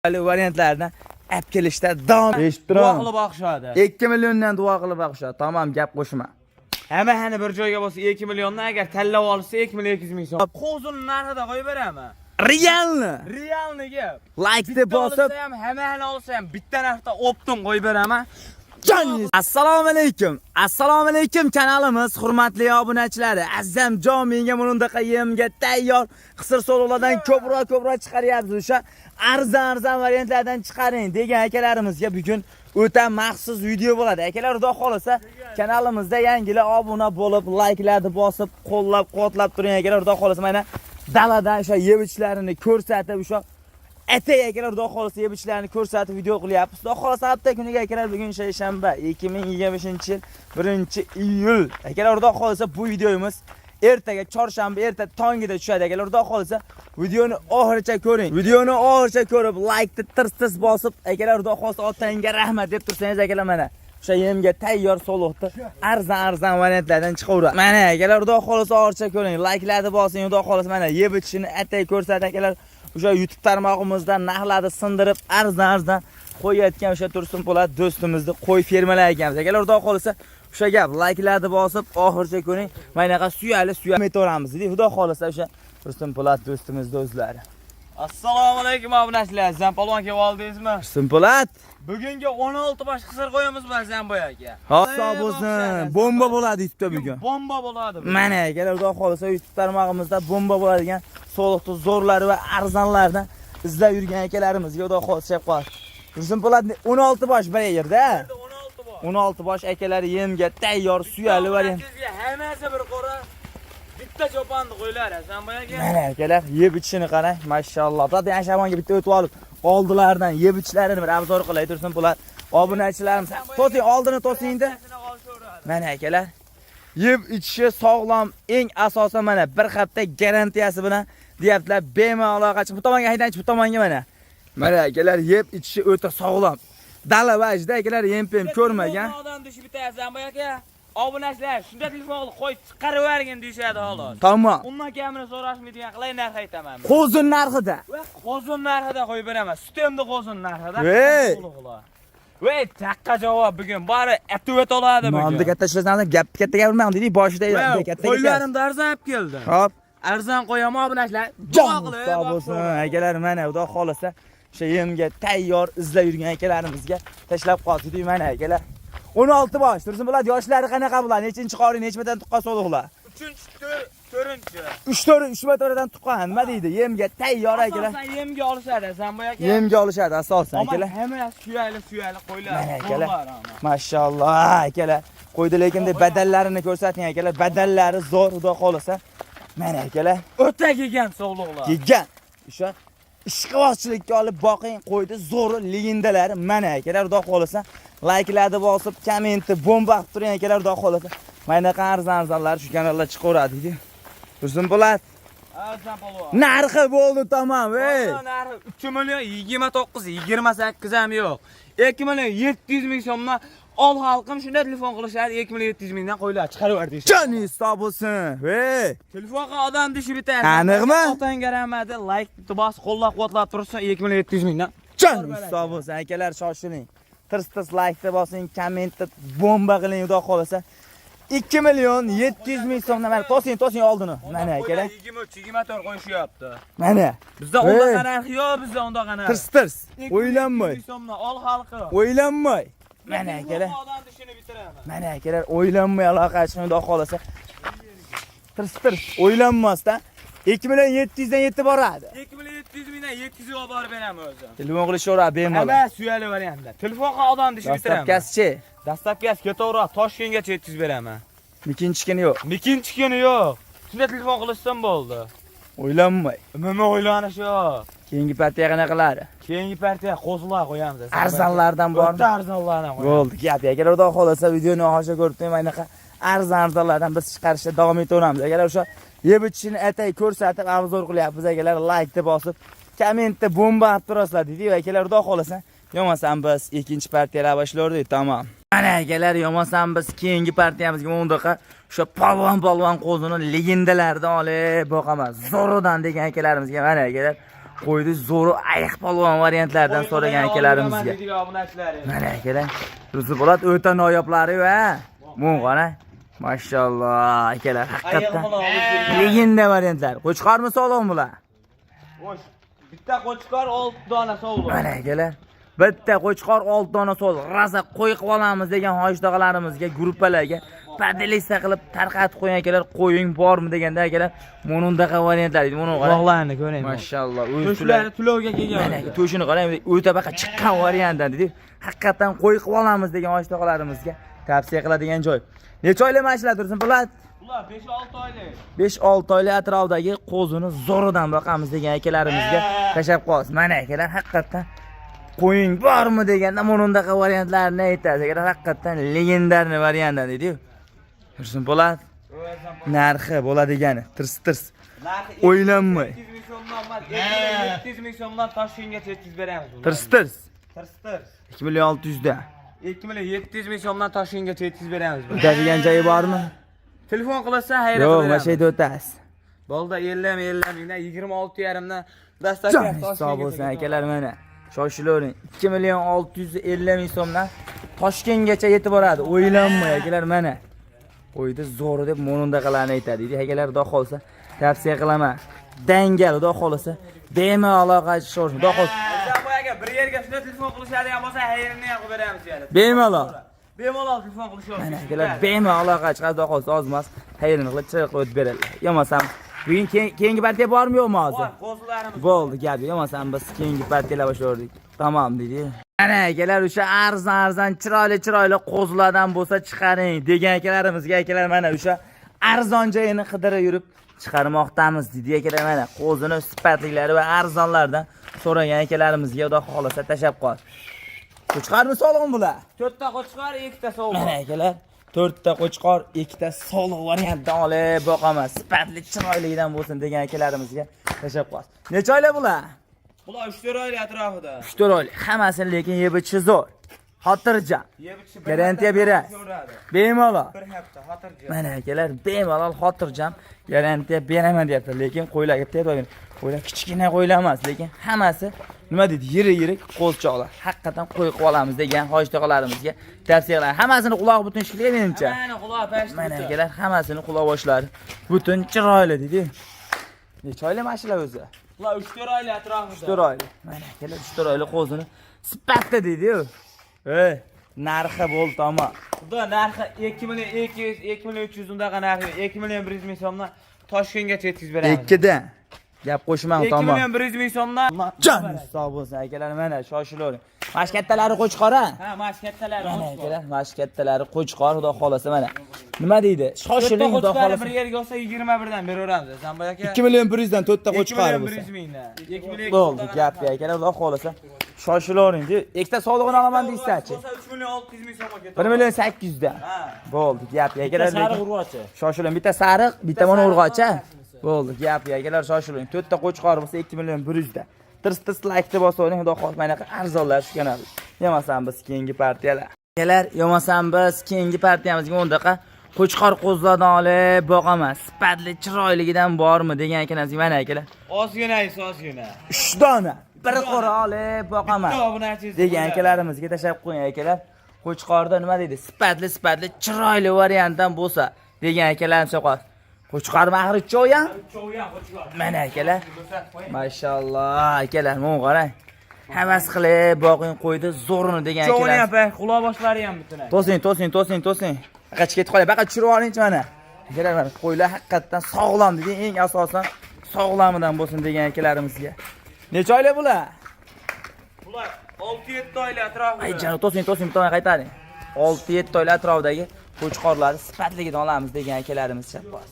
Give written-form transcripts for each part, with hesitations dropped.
variantlardan olib kelishda davom Duo qilib boqishadi. 2 milliondan duo qilib boqishadi. Tamam, gap qo'shma. Hamma bir joyga bo'lsa 2 milliondan agar tanlab olsa 2 million 200 ming so'm. Qo'zini narxida qo'yib beraman. Realni gap. like deb bosib hamma olsa ham bitta narxda optim qo'yib beraman. Assalomu alaykum kanalimiz hurmatli obunachilari. Azam jon menga bundaqa yemga tayyor qisir so'llardan ko'proq chiqaryapsiz. O'sha arzon variantlardan chiqaring degan akalarimizga bugun o'ta maxsus video bo'ladi. Akalar xudo xolasa kanalimizda yangilar obuna bo'lib, like'larni bosib, qo'llab-quvvatlab turing akalar. Xudo xolasa mana daladan o'sha yebichlarini ko'rsatib, o'sha atay akalar xudo xolasa yebichlarini ko'rsatib video qilyapmiz. Xudo xolasa hafta kuniga akalar bugun shanba 2025-yil 1-iyul. Akalar xudo xolasa bu videomiz ertaga chorshanba erta tongida tushadi akalar. Xudo xolasa videoni oxirigacha ko'ring. Videoni oxirigacha ko'rib, like-ni tirs bosib, akalar xudo xolasa otangga rahmat deb tursangiz akalar mana o'sha yemga tayyor soluqni arzon variantlardan chiqaveradi. Mana akalar xudo xolasa oxirigacha ko'ring. Like-larni bosing, xudo xolasa mana yebichini atay ko'rsat akalar. O'sha YouTube tarmog'imizdan narxlarni sindirib arzon qo'yayotgan o'sha Tursun Po'lat do'stimizni qo'y fermalar ekanmiz. Akalar xudo xolasa o'sha gap like-larni bosib oxirigacha ko'ring. Maynaqa suyali aytaveramiz dedi. Xudo xolasa o'sha Tursun Po'lat do'stimizni o'zlari. Assalomu alaykum obunachilar. Zampolvon kelib oldingizmi? Tursun Po'lat bugungi 16 bosh qisir qo'yamiz biz Zamboy aka. Hisob bo'lsin. Bomba bo'ladi YouTube bugun. Bomba bo'ladi. Mana akalar xudo xolasa YouTube tarmog'imizda bomba bo'ladigan soliqni zo'rlari va arzonlardan izlab yurgan akalarimizga xudo xolasa chep qo'yadi. Tursun Po'lat 16 bosh bir yerda. 16 bosh akalari yemga tayyor suyali variant. Hammasi bir qora bitta cho'ponni qo'ylar Zamboy aka. Mana akalar yeb ichishini qarang, mashalloh. Zaten Yashavonga bitta o'tib olib, oldilaridan yeb ichlarini bir obzor qilay Tursun Po'lat. Obunachilarimiz to'ting oldini to'singda. Mana akalar yeb ichishi sog'lom, eng asosan mana bir hafta garantiyasi bilan deyaptilar. Bemalol chiqib bu tomonga haydanchi bu tomonga mana. Mana akalar yeb ichishi o'ta sog'lom. Dala vajda akalar yem-pem ko'rmagan. Odam dushi bitta Zamboy aka. Obunachilar shunda telefon qilib qo'y chiqarib yuborgin deyshadi xolos. Tamam. Undan kamini so'rashmaydigan qilay narx aytaman. Qo'zin narxida. Qo'zin narxida qo'yib beraman. Sutemni qo'zin narxida. Voy, taqqa javob bugun bari atovat oladi bugun. Nomda katta ishlasam gap katta gapirmang dedi, boshida katta. Qo'ylarim arzon olib keldi. Hop. Arzon qo'yaman obunachilar. Jon sog' bo'lsin. Akalar mana xudo xolasa o'sha yemga tayyor izlab yurgan akalarimizga tashlab qoldik mana akalar. 16 bosh. Tursun Po'lat yoshlari qanaqa bo'ladi? Nechinchi qori, nechmadan tuqqan so'liqlar? 3-4. 3-4dan tuqqan. Nima deydi? Yemga tayyor akalar. Asosan yemga olishadi, Zamboy aka. Yemga olishadi asosan akalar. Hammasi suyali qo'ylar. Mana akalar. Mashalloh akalar. Qo'ydi lekin deb badallarini ko'rsating akalar. Badallari zo'r xudo xolasa. Mana akalar. O'ta kelgan so'liqlar. Kelgan. O'sha ishqibozchilikka olib boqing, qo'ydi zo'r legendalari mana akalar xudo xolasa. Like-larni bosib, kommentni bomba qilib turing akalar xudo xolasa. Mana arzonlar shu kanalda chiqaveradi dedi. Tursun Po'lat. Zampolvon. Narxi bo'ldi tamam, ey. Narxi 3 million 29, 28 ham yo'q. 2 million 700 ming so'mdan ol xalqim shunda telefon qilishadi 2 million 700 mingdan qo'ylar chiqarib yubordi. Joni hisob bo'lsin. Ey. Telefonga odam dishi bitadi. Aniqmi? Otangga rahmat, like bos, qo'llab-quvvatlab tursa 2 million 700 mingdan. Joni hisob bo'lsin akalar, shoshiling. Tirs like bosing, kommentni bomba qiling xudo xolasa. 2 million 700 ming so'mdan mana to'sing oldini. Mana akalar. 23-24 qo'yishyapti. Mana. Bizda undaqa narx yo'q, bizda undaqa narx. Tirs. O'ylanmay. so'mdan ol xalqi. O'ylanmay. Mana akalar. Odam dishini bitiraman. Mana akalar o'ylanmay aloqa qilishni xudo xolasa. Tirs. O'ylanmasdan 2 million 700 dan yetib boradi. 2 million 700 mingdan 700 ga olib borib beraman o'zim. Telefon qilishaveradi bemalol. Hamma suyali variantda. Telefonga odam dishi bitiraman. Dastlabkasi-chi? Dastlabkasi ketaveradi, Toshkentgacha 700 beraman. Ikkinchi kuni yo'q. Ikkinchi kuni yo'q. Shunda telefon qilishsam bo'ldi. O'ylanmay. Nima o'ylanish yo'q. Keyingi partiya qanaqalari? Keyingi partiya qo'zlar qo'yamiz. Arzonlardan bormi? Arzonlardan qo'yamiz. Bo'ldi, gap akalar xudo xolasa videoni oxirigacha ko'rib turmay anaqa arzonlardan biz chiqarishda davom etaveramiz. Agar o'sha yeb ichishini atay ko'rsatib obzor qilyapmiz akalar, like-ni bosib, kommentni bomba qilib turasizlar dedi akalar xudo xolasa. Yo'masam biz ikkinchi partiyalar boshlardik, tamam. Mana akalar, yo'masam biz keyingi partiyamizga bundaqa o'sha polvon qo'zini legendalaridan olib boqamiz. Zo'ridan degan akalarimizga mana akalar qo'ydi zo'ri ayiq polvon variantlaridan so'ragan akalarimizga. Mana akalar. Ruzi Po'lat o'ta noyoblari va mo'ng'ana. Mashalloh akalar, haqiqatan legenda variantlar. Qo'chqormi sog'lom bular? Xo'sh. Bitta qo'chqor 6 dona sog'lom. Mana akalar. Bitta qo'chqor 6 dona sog'lom. Raza qo'y qilib olamiz degan hojidoqalarimizga, gruppalarga padilista qilib tarqatib qo'ygan akalar, qo'ying bormi deganda akalar, monundaqa variantlar deydi. Buni qarang. Bog'larni ko'ring. Mashalloh. To'shlari tulovga kelgan. Mana to'shini qarang, o'ta baqa chiqqan variantdan dedi. Haqiqatan qo'y qilib olamiz degan hojidoqalarimizga tavsiya qiladigan joy. Necha oylik mashlar tursin Po'lat? Ular 5-6 oylik. 5-6 oylik atrofdagi qo'zini zo'ridan boqamiz degan akalarimizga tashab qo'yamiz. Mana akalar, haqiqatan qo'ying bormi deganda monundaqa variantlarni aytadi. Akalar haqiqatan legendarniy variantdan dedi-yu. Tursin Po'lat. Narxi bo'ladigani tirs. O'ylanmay. 700 ming so'mdan Toshkentga yetkazib beramiz. Tirs. 2 2 600 da. 700 ming so'mdan Toshkentga yetkazib beramiz. O'tadigan joyi bormi? Telefon qilsa hayrat Yo'q, beramiz. mana shu yerda o'tasiz. Bo'ldi 50 mingdan 26,5dan dastlabki Hisob bo'lsin akalar mana. Shoshilavering. 2 650 ming so'mdan Toshkentgacha yetib boradi. O'ylanmay akalar mana. Qo'ydi zo'ri deb monundaqalarni aytadi. Deydi akalar, xudo xolsa tavsiya qilaman. Dangal xudo xolsa bemalol aloqachi sho'rsin. Xudo xolsa aka bir yerga shunday telefon qilishadigan bo'lsa hayrini ham qilib beramiz yani. bemalol. Bemalol telefon qilishyapti. Mana akalar bemalol aloqachi xudo xolsa ozmas hayrini qilib chiroq o'tib beradilar. Yo'masam bugun keyingi partiya bormi yo'qmi hozir? Qo'zlarimiz Bo'ldi, gap yo'q. Yo'masam biz keyingi partiyalar boshladik. Tamam dedi. Mana akalar o'sha arzon chiroyli qo'zlardan bo'lsa chiqaring degan akalarimizga akalar mana o'sha arzon joyini qidirib yurib chiqarmoqdamiz dedi akalar. Mana qo'zini sifatliklari va arzonlardan so'ragan akalarimizga xudo xolasa tashab qo'y. Qo'chqormi sog'lom bular? 4 ta qo'chqor, 2 ta sovuq. Mana akalar 4 ta qo'chqor, 2 ta sog'lom variantdan olib boqamiz. Sifatli chiroyligidan bo'lsin degan akalarimizga tashab qo'y. Necha oylik bular? Bular 3-4 oylik atrofida. 3-4 oylik. Hammasini lekin yeb ichishi zo'r. Xotirjam. Garantiya beradi. Bemalol. Bir hafta xotirjam. Mana akalar bemalol xotirjam garantiya beraman deyapti. Lekin qo'ylarga tepagin. Qo'ylar kichkina qo'ylar emas, lekin hammasi nima deydi? Yirik qo'zchoqlar. Haqiqatan qo'y qilib olamiz degan hojidoqalarimizga tavsiya qilaman. Hammasini quloq butun shikli menimcha. Mana quloq pashti. Mana akalar hammasini quloq boshlari butun chiroyli dedi. Necha oylik mashina o'zi? Bular 3-4 oylik atrofida. 3-4 oylik. Mana akalar 3-4 oylik qo'zini sifatda dedi-yu. Narxi bo'ldi tamom. Xudo narxi 2 million 200, 2 million 300 undaqa narxi, 2 million 100 ming so'mdan Toshkentga yetkazib beramiz. 2 dan. Gap qo'shmang 2 tamom. million 100 ming so'mdan. Jon sog' bo'lsin akalar, mana shoshilavering. Mash kattalari qo'chqora. Ha, mash kattalari Mana qo'chqor. akalar, mash kattalari qo'chqor, xudo xolasa mana. Nima deydi? Shoshiling, xudo xolasa. Bir yerga olsa 21 dan beraveramiz. Zamboy aka. 2 million 100 dan 4 ta qo'chqor 2 bo'lsa. million 100 mingdan. 2 million. Bo'ldi, gap akalar, xudo xolasa. Shoshilavering. Ikkita sog'lig'ini olaman deysiz-chi? 3 million 600 ming so'mga ketadi. 1 million 800 dan. Ha. Bo'ldi, gap akalar. Sariq urg'ochi. Shoshiling, bitta sariq, bitta mana urg'ochi. Bo'ldi, gap akalar, shoshiling. 4 ta qo'chqor bo'lsa 2 million 100 dan. Tirs like deb bosavering, xudo xohlasa mana arzonlar shu kanal. Yo'masam biz keyingi partiyalar. Akalar, yo'masam biz keyingi partiyamizga o'ndaqa qo'chqor qo'zlardan olib boqamiz. Sifatli chiroyligidan bormi degan ekansiz mana akalar. Ozgina, 3 dona bir qora olib boqamiz degan akalarimizga tashab qo'ying akalar. Qo'chqorda nima deydi? Sifatli chiroyli variantdan bo'lsa degan akalarimizga qo'y. Qo'chqor mahri cho'yan? Cho'yan qo'chqor. Mana akalar. Mashalloh akalar, men qarang. Havas qilib boqing qo'ydi zo'rini degan akalar. Cho'yan ham, quloq boshlari ham butunay. To'sing. Aqach ketib qolay. Baqa tushirib olingchi mana. Akalar, mana qo'ylar haqiqatan sog'lom dedi. Eng asosan sog'lomidan bo'lsin degan akalarimizga. Necha oylik bular? Bular 6-7 oylik atrofida. Ay janob, to'sing, bitta qaytaring. 6-7 oylik atrofidagi qo'chqorlarni sifatligidan olamiz degan akalarimiz chappas.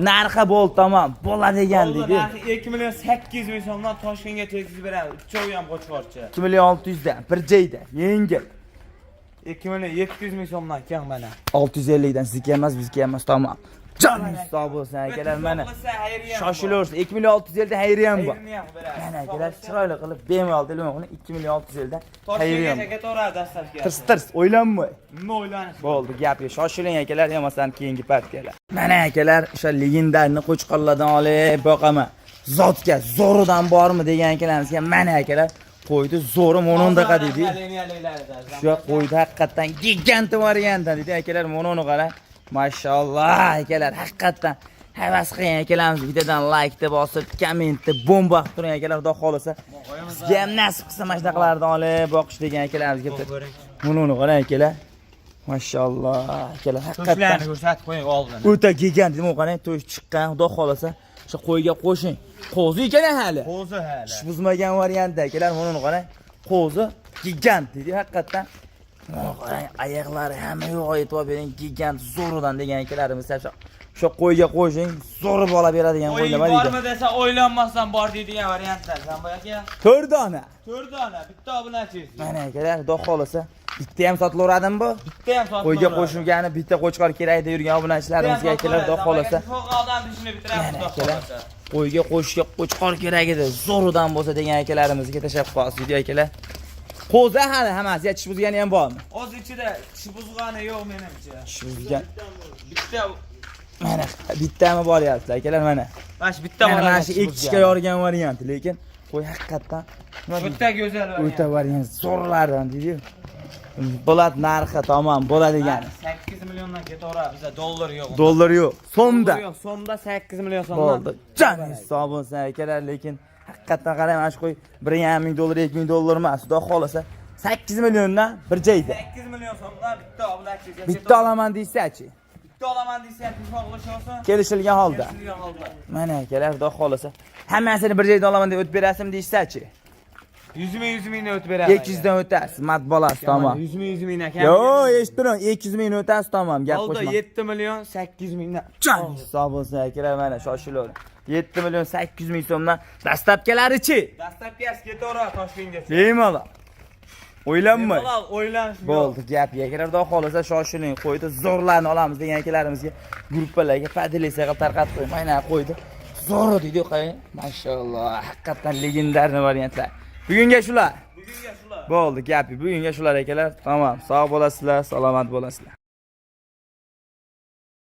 Narxi bo'ldi tamom. Bo'ladigan dedi. Narxi 2 million 800 ming so'mdan Toshkentga yetkazib beramiz. Uchovi ham qo'chqorchi. 2 million 600 dan bir joyda, yengil. 2 million 700 ming so'mdan keng mana. 650 dan sizniki emas, bizniki emas tamom. Joningiz sog' bo'lsin akalar, mana. Shoshilaversin. 2 million 650 dan hayriyam bor. Mana akalar chiroyli qilib bemalol telefon qiling. 2 million 650 dan hayriyam. Toshkentga ketaveradi dastlabki. Tirs, o'ylanmay. Nima o'ylanish? Bo'ldi, gap yo'q. Shoshiling akalar, yo'masam keyingi partiyalar. Mana akalar, o'sha legendarni qo'chqorlardan olib boqaman. zotga zo'ridan bormi degan akalamizga mana akalar qo'ydi zo'ri mo'nondaqa dedi. Shu qo'ydi haqiqatan gigant variantdan dedi akalar mo'noni qara. Mashalloh akalar haqiqatan havas qilgan akalarimiz videodan like bosib, kommentni bomba qilib turing akalar, xudo xolasa. Sizga ham nasib qilsa mana shunaqalarni olib boqish degan akalarimizga mo'noni qara akalar. Mashalloh akalar haqiqatan ko'rsatib qo'ying oldin. o'ta gigant deb qarang, to'y chiqqan, xudo xolasa. Shu qo'yga qo'shing. Qo'zi ekan hali. Qo'zi hali. Ish buzmagan variantda akalar, mo'noni qarang. Qo'zi gigant dedi haqiqatan. Qarang, oyoqlari hamma yo'q, e'tibor bering, gigant zo'ridan degan akalarimiz shu qo'yga qo'shing, zo'ri bola beradigan qo'y nima deydi? Bormi desa o'ylanmasdan bor deydigan variantlar. Zamboy aka. 4 dona. 4 dona, bitta obunachiz. Mana akalar, xudo xolasa, bitta ham sotilaveradimi bu? Bitta ham sotib. Qo'yga qo'shilgani bitta qo'chqor kerak deb yurgan obunachilarimizga akalar, xudo xolasa. Foqaldan ishini bitiramiz, xudo xolasa. Qo'yga qo'shishga qo'chqor kerak edi, zo'ridan bo'lsa degan akalarimizga tashabbus video akalar. Qo'zi hali hammasi tish buzgani ham bormi? O'z ichida tish buzgani yo'q menimcha. Tish buzgan. Bitta Mana bittami boryapti akalar mana. Mana shu bitta bor. Mana shu ikkishga yorgan variant, lekin qo'y haqiqatan o'ta go'zal variant. o'ta variant zo'rlardan deydi. Bo'ladi narxi tamom bo'ladigan. 8 milliondan ketaveradi, bizda dollar yo'q. Dollar yo'q, so'mda. Yo'q, so'mda 8 million so'mdan. Bo'ldi. Jan hisob bo'lsa akalar, lekin haqiqatan qarang, mana shu qo'y 1,5 ming dollar, 2 ming dollar emas, xudo xolasa 8 milliondan bir joyda. 8 million so'mdan bitta obunachiga. Bitta olaman deysa-chi? Bitta olaman desa, telefon qilishsa, Kelishilgan holda. Mana akalar, xudo xolasa hammasini bir joyda olaman deb o'tib berasizmi deysa-chi? 100 mingdan o'tib beradi. 200 dan o'tasiz, mat bolasi tamom. 100 ming ekan. Yo, eshitdim, 200 ming o'tasiz tamom, gap Oldi qo'shma. 7 million 800 mingdan. Hisob bo'lsin akalar, mana shoshilaver. 7 million 800 ming so'mdan dastlabkilari-chi? Dastlabkasi ketaveradi Toshkentgacha. Bemalol. O'ylanmay. Bemalol o'ylanish Bo'ldi, gap akalar, xudo xolasa shoshiling, qo'ydi zo'rlarni olamiz degan akalarimizga gruppalarga padilesiya qilib tarqatib qo'ying. Mana qo'ydi. Zo'r deydi, qarang. Mashalloh, haqiqatan legendarniy variantlar. Bugunga shular. Bugunga shular. Bo'ldi, gapi. Bugunga shular akalar. Tamom, sog' bo'lasizlar, salomat bo'lasizlar.